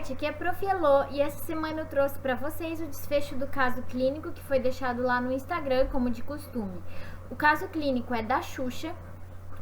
internet, aqui é Prof. Elô e essa semana eu trouxe para vocês o desfecho do caso clínico que foi deixado lá no Instagram, como de costume. O caso clínico é da Xuxa,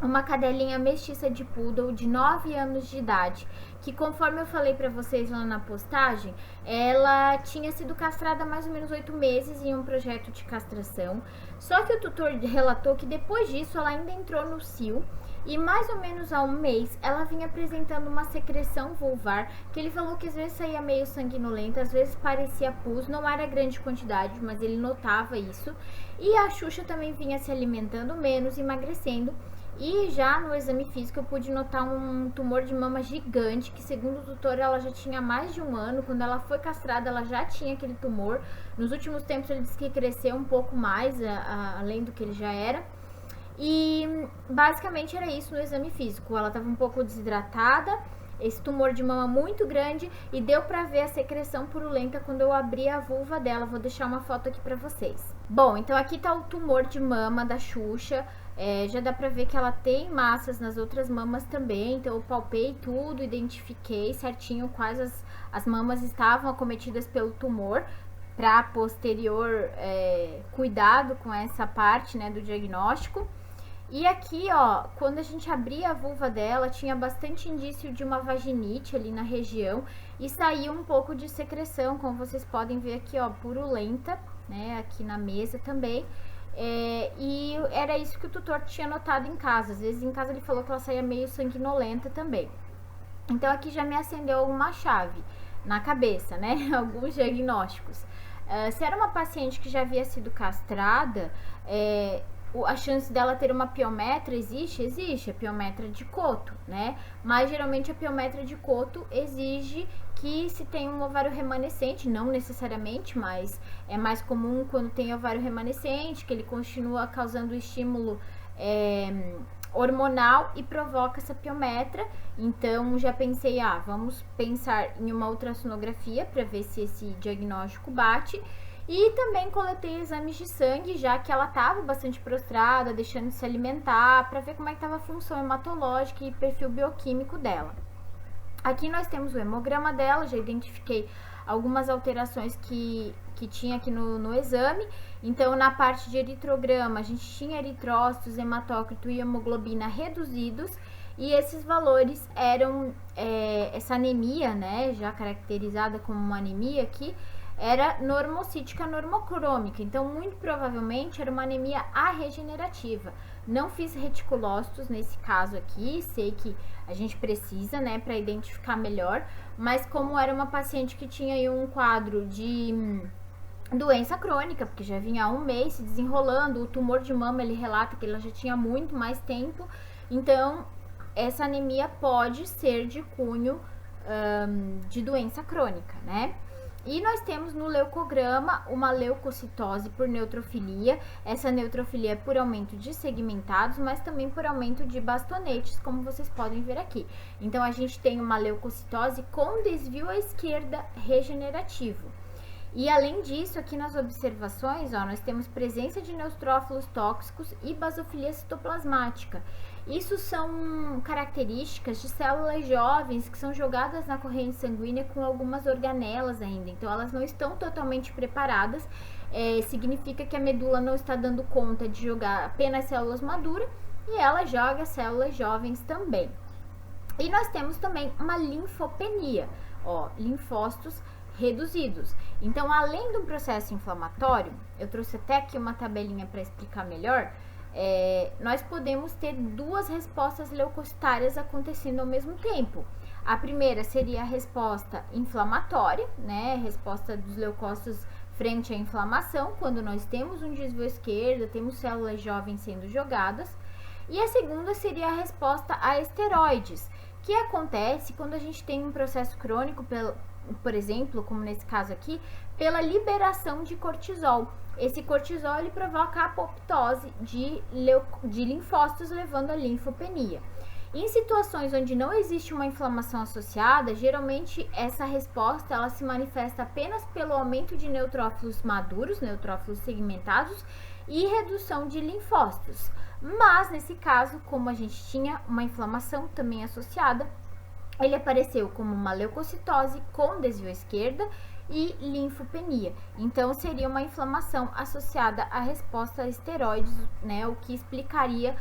uma cadelinha mestiça de poodle de 9 anos de idade, que conforme eu falei para vocês lá na postagem, ela tinha sido castrada há mais ou menos 8 meses em um projeto de castração, só que o tutor relatou que depois disso ela ainda entrou no cio e mais ou menos há um mês ela vinha apresentando uma secreção vulvar, que ele falou que às vezes saía meio sanguinolenta, às vezes parecia pus, não era grande quantidade, mas ele notava isso, e a Xuxa também vinha se alimentando menos, emagrecendo. E já no exame físico eu pude notar um tumor de mama gigante, que segundo o doutor ela já tinha mais de um ano. Quando ela foi castrada ela já tinha aquele tumor. Nos últimos tempos ele disse que cresceu um pouco mais, além do que ele já era. E basicamente era isso no exame físico. Ela estava um pouco desidratada, esse tumor de mama muito grande, e deu pra ver a secreção purulenta quando eu abri a vulva dela. Vou deixar uma foto aqui pra vocês. Bom, então aqui tá o tumor de mama da Xuxa. Já dá pra ver que ela tem massas nas outras mamas também, então eu palpei tudo, identifiquei certinho quais as mamas estavam acometidas pelo tumor, para posterior cuidado com essa parte, né, do diagnóstico. E aqui, ó, quando a gente abria a vulva dela, tinha bastante indício de uma vaginite ali na região e saiu um pouco de secreção, como vocês podem ver aqui, ó, purulenta, né, aqui na mesa também. E era isso que o tutor tinha notado em casa. Às vezes em casa ele falou que ela saía meio sanguinolenta também. Então aqui já me acendeu uma chave na cabeça, né? Alguns diagnósticos. Se era uma paciente que já havia sido castrada, a chance dela ter uma piometra existe a piometra de coto, né? Mas geralmente a piometra de coto exige que se tem um ovário remanescente, não necessariamente, mas é mais comum quando tem ovário remanescente, que ele continua causando estímulo hormonal e provoca essa piometra. Então já pensei, vamos pensar em uma ultrassonografia para ver se esse diagnóstico bate. E também coletei exames de sangue, já que ela estava bastante prostrada, deixando de se alimentar, para ver como é que estava a função hematológica e perfil bioquímico dela. Aqui nós temos o hemograma dela, já identifiquei algumas alterações que tinha aqui no exame. Então, na parte de eritrograma, a gente tinha eritrócitos, hematócrito e hemoglobina reduzidos. E esses valores eram, essa anemia, né, já caracterizada como uma anemia aqui, era normocítica normocrômica, então muito provavelmente era uma anemia arregenerativa. Não fiz reticulócitos nesse caso aqui, sei que a gente precisa, né, para identificar melhor, mas como era uma paciente que tinha aí um quadro de doença crônica, porque já vinha há um mês se desenrolando, o tumor de mama ele relata que ela já tinha muito mais tempo, então essa anemia pode ser de cunho de doença crônica, né? E nós temos no leucograma uma leucocitose por neutrofilia. Essa neutrofilia é por aumento de segmentados, mas também por aumento de bastonetes, como vocês podem ver aqui. Então, a gente tem uma leucocitose com desvio à esquerda regenerativo. E além disso, aqui nas observações, ó, nós temos presença de neutrófilos tóxicos e basofilia citoplasmática. Isso são características de células jovens que são jogadas na corrente sanguínea com algumas organelas ainda. Então, elas não estão totalmente preparadas. Significa que a medula não está dando conta de jogar apenas células maduras e ela joga células jovens também. E nós temos também uma linfopenia, ó, linfócitos reduzidos. Então, além do processo inflamatório, eu trouxe até aqui uma tabelinha para explicar melhor. Nós podemos ter duas respostas leucocitárias acontecendo ao mesmo tempo. A primeira seria a resposta inflamatória, né? A resposta dos leucócitos frente à inflamação, quando nós temos um desvio à esquerda, temos células jovens sendo jogadas. E a segunda seria a resposta a esteroides, que acontece quando a gente tem um processo crônico, por exemplo, como nesse caso aqui, pela liberação de cortisol. Esse cortisol ele provoca a apoptose de linfócitos, levando à linfopenia. Em situações onde não existe uma inflamação associada, geralmente essa resposta ela se manifesta apenas pelo aumento de neutrófilos maduros, neutrófilos segmentados e redução de linfócitos. Mas nesse caso, como a gente tinha uma inflamação também associada, Ele apareceu como uma leucocitose com desvio à esquerda e linfopenia. Então, seria uma inflamação associada à resposta a esteroides, né? O que explicaria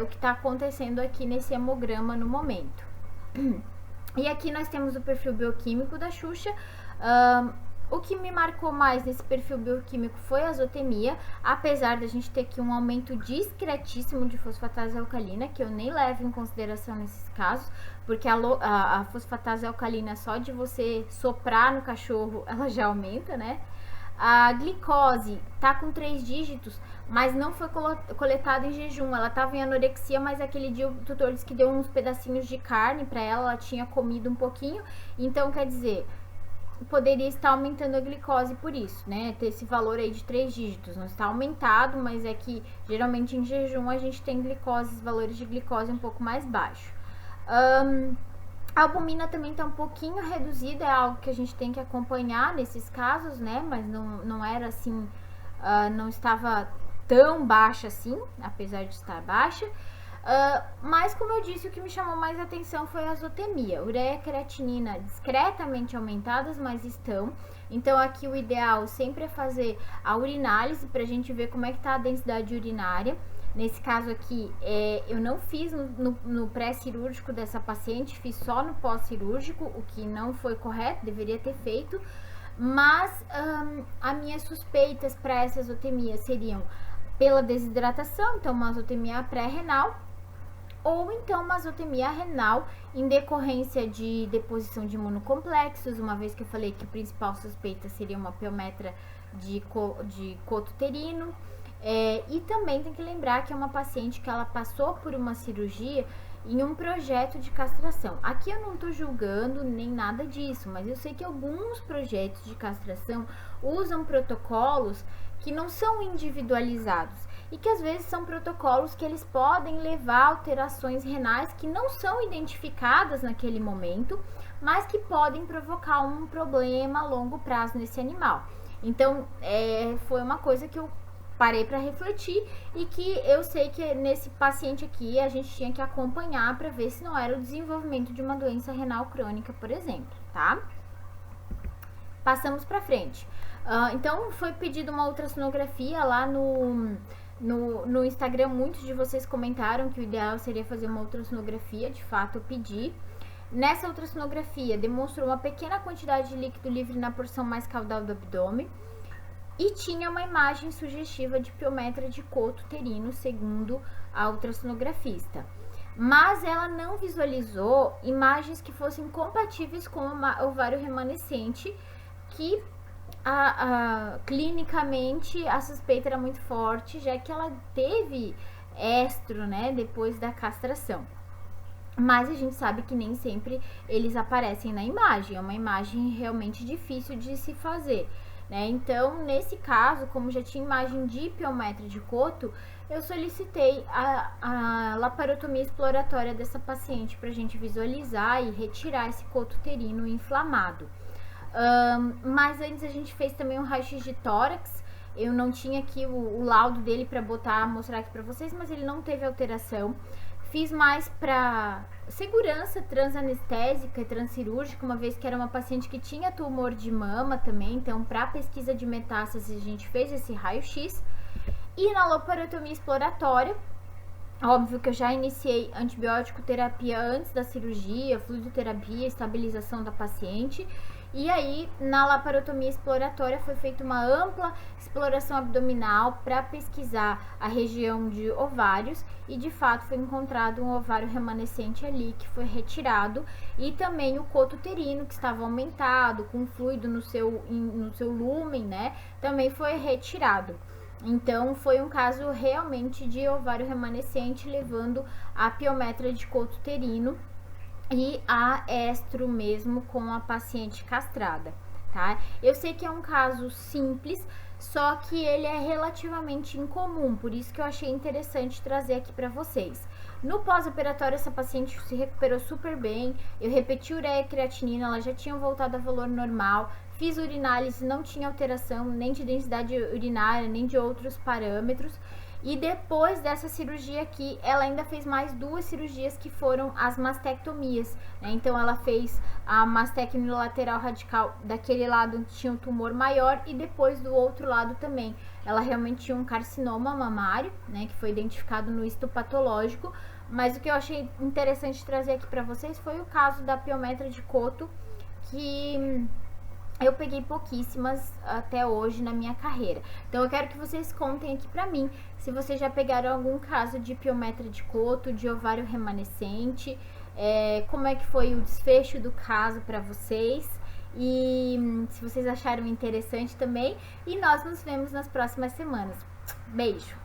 o que está acontecendo aqui nesse hemograma no momento. E aqui nós temos o perfil bioquímico da Xuxa. O que me marcou mais nesse perfil bioquímico foi a azotemia, apesar da gente ter aqui um aumento discretíssimo de fosfatase alcalina, que eu nem levo em consideração nesses casos, porque a fosfatase alcalina, só de você soprar no cachorro, ela já aumenta, né? A glicose tá com 3 dígitos, mas não foi coletada em jejum. Ela tava em anorexia, mas aquele dia o tutor disse que deu uns pedacinhos de carne para ela, ela tinha comido um pouquinho, então quer dizer, poderia estar aumentando a glicose por isso, né? Ter esse valor aí de 3 dígitos. Não está aumentado, mas é que geralmente em jejum a gente tem valores de glicose um pouco mais baixos. A albumina também está um pouquinho reduzida, é algo que a gente tem que acompanhar nesses casos, né? Mas não era assim, não estava tão baixa assim, apesar de estar baixa. Mas como eu disse, o que me chamou mais atenção foi a azotemia. Ureia e creatinina discretamente aumentadas, mas estão. Então aqui o ideal sempre é fazer a urinálise para a gente ver como é que está a densidade urinária. Nesse caso aqui, eu não fiz no pré-cirúrgico dessa paciente, fiz só no pós-cirúrgico, o que não foi correto, deveria ter feito. Mas as minhas suspeitas para essa azotemia seriam pela desidratação, então uma azotemia pré-renal, ou então uma azotemia renal em decorrência de deposição de imunocomplexos, uma vez que eu falei que a principal suspeita seria uma piometra de coto uterino. E também tem que lembrar que é uma paciente que ela passou por uma cirurgia em um projeto de castração. Aqui eu não tô julgando nem nada disso, mas eu sei que alguns projetos de castração usam protocolos que não são individualizados e que às vezes são protocolos que eles podem levar a alterações renais que não são identificadas naquele momento, mas que podem provocar um problema a longo prazo nesse animal. Então, foi uma coisa que eu parei para refletir e que eu sei que nesse paciente aqui a gente tinha que acompanhar para ver se não era o desenvolvimento de uma doença renal crônica, por exemplo, tá? Passamos para frente. Então, foi pedido uma ultrassonografia lá no Instagram. Muitos de vocês comentaram que o ideal seria fazer uma ultrassonografia, de fato eu pedi. Nessa ultrassonografia, demonstrou uma pequena quantidade de líquido livre na porção mais caudal do abdômen e tinha uma imagem sugestiva de piometra de coto uterino, segundo a ultrassonografista. Mas ela não visualizou imagens que fossem compatíveis com o ovário remanescente, que clinicamente a suspeita era muito forte, já que ela teve estro, né, depois da castração. Mas a gente sabe que nem sempre eles aparecem na imagem, é uma imagem realmente difícil de se fazer, né? Então, nesse caso, como já tinha imagem de piometra de coto, eu solicitei a laparotomia exploratória dessa paciente para a gente visualizar e retirar esse coto uterino inflamado. Mas antes a gente fez também um raio-x de tórax. Eu não tinha aqui o laudo dele para mostrar aqui para vocês, mas ele não teve alteração. Fiz mais para segurança transanestésica e transcirúrgica, uma vez que era uma paciente que tinha tumor de mama também. Então, para pesquisa de metástase, a gente fez esse raio-x. E na laparotomia exploratória, óbvio que eu já iniciei antibiótico terapia antes da cirurgia, fluidoterapia, estabilização da paciente. E aí, na laparotomia exploratória, foi feita uma ampla exploração abdominal para pesquisar a região de ovários e, de fato, foi encontrado um ovário remanescente ali que foi retirado e também o coto uterino, que estava aumentado, com fluido no seu lúmen, né, também foi retirado. Então, foi um caso realmente de ovário remanescente, levando a piometra de coto uterino e a estro mesmo com a paciente castrada, tá? Eu sei que é um caso simples, só que ele é relativamente incomum, por isso que eu achei interessante trazer aqui para vocês. No pós-operatório, essa paciente se recuperou super bem, eu repeti ureia e creatinina, ela já tinha voltado a valor normal, fiz urinálise, não tinha alteração nem de densidade urinária, nem de outros parâmetros. E depois dessa cirurgia aqui, ela ainda fez mais 2 cirurgias que foram as mastectomias, né? Então ela fez a mastectomia lateral radical daquele lado onde tinha um tumor maior e depois do outro lado também. Ela realmente tinha um carcinoma mamário, né, que foi identificado no histopatológico. Mas o que eu achei interessante trazer aqui para vocês foi o caso da piometra de coto, que eu peguei pouquíssimas até hoje na minha carreira. Então eu quero que vocês contem aqui pra mim se vocês já pegaram algum caso de piometra de coto, de ovário remanescente, como é que foi o desfecho do caso pra vocês e se vocês acharam interessante também. E nós nos vemos nas próximas semanas. Beijo!